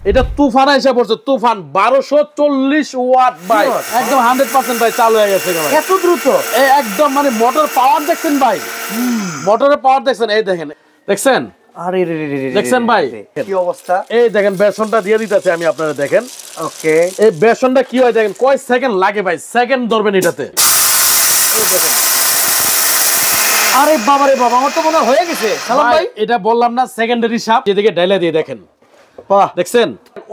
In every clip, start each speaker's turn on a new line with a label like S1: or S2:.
S1: এটা তুফান এসে পড়ছে, তুফান 1240 ওয়াট ভাই, একদম 100% ভাই চালু হয়ে গেছে ভাই।
S2: এত দ্রুত
S1: একদম মানে মোটর পাওয়ার দেখছেন ভাই, মোটরের পাওয়ার দেখছেন, এই দেখেন, দেখছেন?
S2: আরে রে রে রে,
S1: দেখছেন ভাই
S2: কি অবস্থা?
S1: এই দেখেন বেসনটা দিয়ে দিতেছে আমি, আপনারা দেখেন।
S2: ওকে,
S1: এই বেসনটা কি হয় দেখেন, কয় সেকেন্ড লাগে ভাই, সেকেন্ড ধরবেন এটাতে।
S2: এই দেখেন, আরে বাবা রে বাবা, আমার তো মনে হয়ে গেছে সালাম ভাই।
S1: এটা বললাম না সেকেন্ডারি শাফট, এদিকে ডাইলা দিয়ে দেখেন,
S2: বাহ,
S1: দেখছেন?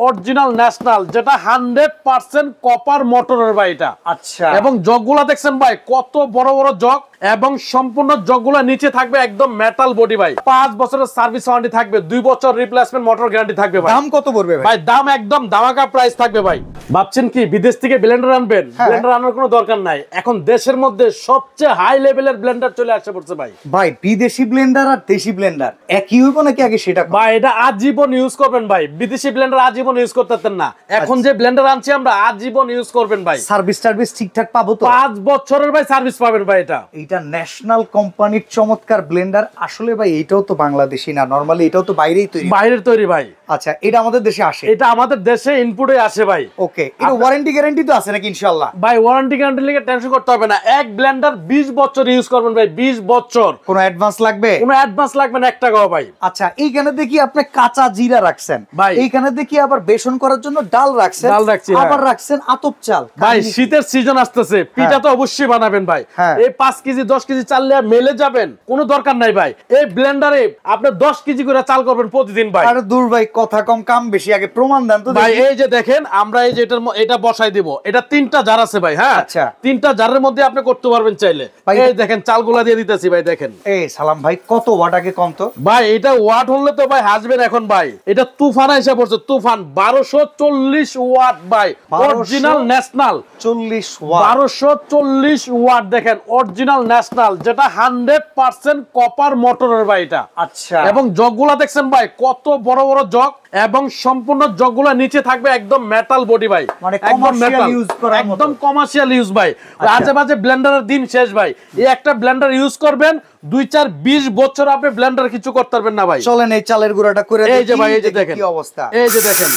S1: অরিজিনাল ন্যাশনাল, যেটা 100% কপার মোটরের ভাই এটা।
S2: আচ্ছা,
S1: এবং জগগুলা দেখছেন ভাই, কত বড় বড় জগ, এবং সম্পূর্ণ জগগুলা নিচে থাকবে একদম মেটাল বডি ভাই। 5 বছরের সার্ভিস ওয়ারেন্টি থাকবে, 2 বছর রিপ্লেসমেন্ট মোটর গ্যারান্টি থাকবে ভাই।
S2: দাম কত পড়বে ভাই?
S1: ভাই দাম একদম ধামাকা প্রাইস থাকবে ভাই। ভাবছেন কি বিদেশ থেকে ব্লেন্ডার আনবেন? ব্লেন্ডার আনার কোনো দরকার নাই, এখন দেশের মধ্যে সবচেয়ে হাই লেভেলের ব্লেন্ডার চলে আসছে পড়ছে ভাই।
S2: ভাই বিদেশি ব্লেন্ডার আর দেশি ব্লেন্ডার একই হইব নাকি আগে সেটা?
S1: ভাই এটা আজীবন ইউজ করবেন ভাই, বিদেশি ব্লেন্ডার আজীবন ইউজ করতে পারতেন না, এখন যে ব্লেন্ডার আনছি আমরা আজীবন ইউজ করবেন ভাই।
S2: সার্ভিস ঠিকঠাক পাবো তো?
S1: 5 বছরের ভাই সার্ভিস পাবেন ভাই।
S2: এটা ন্যাশনাল কোম্পানির চমৎকার ব্লেন্ডার। আসলে ভাই এটাও তো বাংলাদেশি না, নরমালি এটাও তো বাইরেই তৈরি,
S1: বাইরের তৈরি ভাই।
S2: আচ্ছা, এটা আমাদের দেশে আসে?
S1: এটা আমাদের দেশে ইনপুটে আসে ভাই।
S2: ওকে, এটা ওয়ারেন্টি গ্যারান্টি তো আছে নাকি? ইনশাআল্লাহ
S1: ভাই ওয়ারেন্টি গ্যারান্টি লিগে টেনশন করতে হবে না, এক ব্লেন্ডার 20 বছর ইউজ করবেন ভাই, 20 বছর।
S2: কোনো অ্যাডভান্স লাগবে?
S1: কোনো অ্যাডভান্স লাগবে না 1 টাকাও ভাই।
S2: আচ্ছা, এইখানে দেখি আপনি কাঁচা জিরা রাখছেন
S1: ভাই,
S2: এইখানে দেখি আবার বেসন করার জন্য ডাল রাখছেন,
S1: ডাল রাখছি,
S2: আবার রাখছেন আতপ চাল।
S1: ভাই শীতের সিজন আসতেছে, পিঠা তো অবশ্যই বানাবেন ভাই। এই 5 কেজি 10 কেজি চাল নিয়ে মেলে যাবেন, কোনো দরকার নাই ভাই। এই ব্লেন্ডারে আপনি 10 কেজি করে চাল করবেন প্রতিদিন ভাই।
S2: আরে দূর ভাই, কথা কম কাম বেশি, আগে প্রমাণ দেন তো
S1: ভাই। এই যে দেখেন, আমরা এই যে এটা বসাই দিব, এটা 3টা জার আছে ভাই। হ্যাঁ,
S2: আচ্ছা,
S1: 3টা জারের মধ্যে আপনি করতে পারবেন চাইলে। এই দেখেন চালগুলা দিয়ে দিতেছি ভাই, দেখেন।
S2: এই সালাম ভাই, কত ওয়াট আগে কম তো?
S1: ভাই এটা ওয়াট হলে তো ভাই হাসবেন এখন ভাই, এটা তুফান এসে পড়ছে, তুফান 1240 ওয়াট ভাই, অরিজিনাল ন্যাশনাল
S2: 40 ওয়াট,
S1: 1240 ওয়াট দেখেন, অরিজিনাল ন্যাশনাল, যেটা 100% কপার মোটরের ভাই এটা।
S2: আচ্ছা,
S1: এবং জগগুলা দেখছেন ভাই, কত বড় বড় জগ, এবং সম্পূর্ণ জগগুলা নিচে থাকবে একদম মেটাল বডি ভাই,
S2: মানে
S1: একদম মেটাল
S2: ইউজ করার মতো,
S1: একদম কমার্শিয়াল ইউজ ভাই। আজে বাজে ব্লেন্ডারের দিন শেষ ভাই, এই একটা ব্লেন্ডার ইউজ করবেন 2-4-20 বছর আপনি ব্লেন্ডার কিছু করতে পারবেন না ভাই।
S2: চলেন এই চালের গুঁড়াটা করে দেখি।
S1: এই যে ভাই, এই যে দেখেন
S2: কি অবস্থা,
S1: এই যে দেখেন,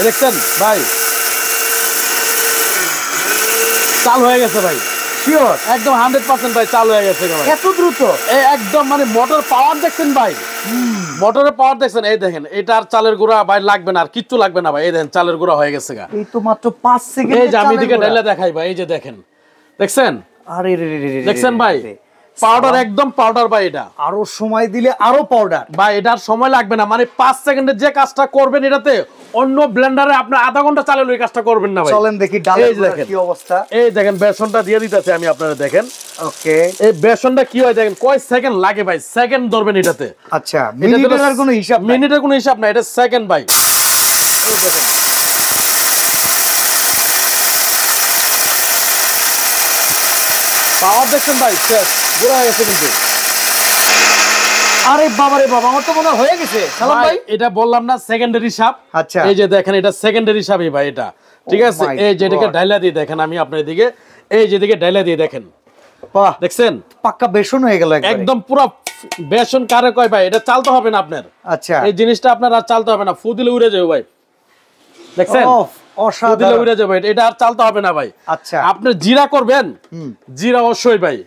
S1: দেখছেন ভাই চাল হয়ে গেছে ভাই,
S2: শিওর
S1: একদম 100% ভাই চালু হয়ে গেছে ভাই।
S2: এত দ্রুত?
S1: এই একদম মানে মোটর পাওয়ার দেখছেন ভাই, মোটরের পাওয়ার দেখছেন। এই দেখেন, এটা আর চালের গুঁড়া ভাই লাগবে না, আর কিচ্ছু লাগবে না ভাই। এই দেখেন চালের গুঁড়া হয়ে গেছে গা,
S2: এই তো মাত্র 5 সেকেন্ড।
S1: এই যে আমি দিকে ডাইলা দেখাই ভাই, এই যে দেখেন, দেখছেন?
S2: আরে রে রে রে,
S1: দেখছেন ভাই, পাউডার, একদম পাউডার ভাই। এটা
S2: আরো সময় দিলে আরো পাউডার
S1: ভাই, এটার সময় লাগবে না, মানে 5 সেকেন্ডে যে কাজটা করবেন এটাতে অন্য ব্লেন্ডারে আপনি আধা ঘন্টা চালালে ওই কাজটা করবেন না ভাই।
S2: চলেন দেখি ডালের গুঁড়ার কি অবস্থা।
S1: এই দেখেন বেসনটা দিয়ে দিতেছে আমি, আপনারা দেখেন।
S2: ওকে,
S1: এই বেসনটা কি হয় দেখেন, কয় সেকেন্ড লাগে ভাই, সেকেন্ড ধরবেন এটাতে।
S2: আচ্ছা, মিনিটের কোনো হিসাব নাই?
S1: মিনিটের কোনো হিসাব নাই, এটা সেকেন্ড ভাই। এই দেখেন, পাওয়ার দেখছেন ভাই, শেষ গুঁড়া হয়ে গেছে কিন্তু।
S2: আরে বাবা রে বাবা, আমার তো মনে হয়ে গেছে সালাম ভাই।
S1: এটা বললাম না সেকেন্ডারি শাফট।
S2: আচ্ছা,
S1: এই যে দেখেন, এটা সেকেন্ডারি শাফটই ভাই এটা, ঠিক আছে? এই যে এটাকে ডাইলা দিয়ে দেখেন, আমি আপনার দিকে, এই যে দিকে ডাইলা দিয়ে দেখেন,
S2: বাহ,
S1: দেখছেন?
S2: পাক্কা বেসন হয়ে গেল
S1: একদম পুরো বেসন। কারে কয় ভাই, এটা চালতে হবে না আপনার।
S2: আচ্ছা,
S1: এই জিনিসটা আপনার আর চালতে হবে না, ফু দিলে উড়ে যাবে ভাই, দেখছেন?
S2: অসাধারণ
S1: উড়ে যাবে, এটা আর চালতে হবে না ভাই।
S2: আচ্ছা,
S1: আপনি জিরা করবেন, জিরা অবশ্যই ভাই।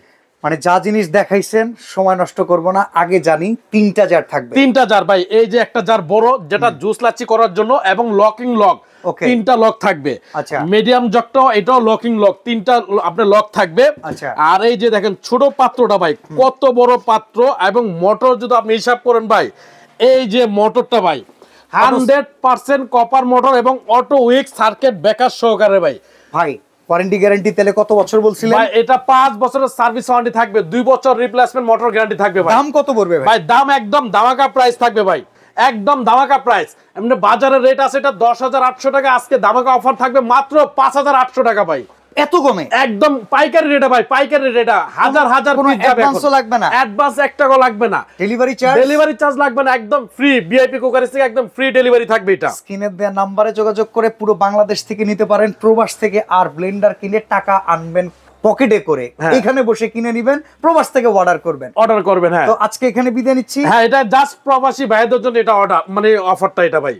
S2: মানে যা জিনিস দেখাইছেন, সময় নষ্ট করব না, আগে জানি 3টা জার থাকবে।
S1: 3টা জার ভাই, এই যে একটা জার বড়, যেটা জুস লাচ্ছি করার জন্য, এবং লকিং লক, 3টা লক থাকবে।
S2: আচ্ছা,
S1: মিডিয়াম জগটাও এটাও লকিং লক, 3টা আপনার লক থাকবে।
S2: আচ্ছা,
S1: আর এই যে দেখেন ছোট পাত্রটা ভাই, কত বড় পাত্র, এবং মোটর যদি আপনি হিসাব করেন ভাই, এই যে মোটরটা ভাই 100% কপার মোটর, এবং অটো উইক সার্কিট ব্রেকার সহকারে ভাই।
S2: ভাই ওয়ারেন্টি গ্যারান্টি তাহলে কত বছর বলছিলেন?
S1: ভাই এটা 5 বছরের সার্ভিস ওয়ারেন্টি থাকবে, 2 বছর রিপ্লেসমেন্ট মোটর গ্যারান্টি থাকবে ভাই।
S2: দাম কত পড়বে ভাই?
S1: ভাই দাম একদম ধামাকা প্রাইস থাকবে ভাই, একদম ধামাকা প্রাইস। এমনি বাজারের রেট আছে এটা 10,800 টাকা, আজকে ধামাকা অফার থাকবে মাত্র 5,800 টাকা ভাই।
S2: এত কমে?
S1: একদম পাইকারি রেটে ভাই, পাইকারি রেটে, হাজার পিস যাবে।
S2: অ্যাডভান্সও লাগবে না?
S1: অ্যাডভান্স 1 টাকা লাগবে না।
S2: ডেলিভারি চার্জ
S1: লাগবে না, একদম ফ্রি। ভিআইপি কুকারের থেকে একদম ফ্রি ডেলিভারি থাকবে এটা।
S2: স্ক্রিনে দেওয়া নম্বরে যোগাযোগ করে পুরো বাংলাদেশ থেকে নিতে পারেন, প্রবাস থেকে আর ব্লেন্ডার কিনে টাকা আনবেন পকেটে করে, এখানে বসে কিনে নেবেন, প্রবাস থেকে অর্ডার করবেন।
S1: হ্যাঁ,
S2: তো আজকে এখানে বিদায় নিচ্ছি।
S1: হ্যাঁ, এটা জাস্ট প্রবাসী ভাইদের জন্য এটা অর্ডার, মানে অফারটা এটা ভাই।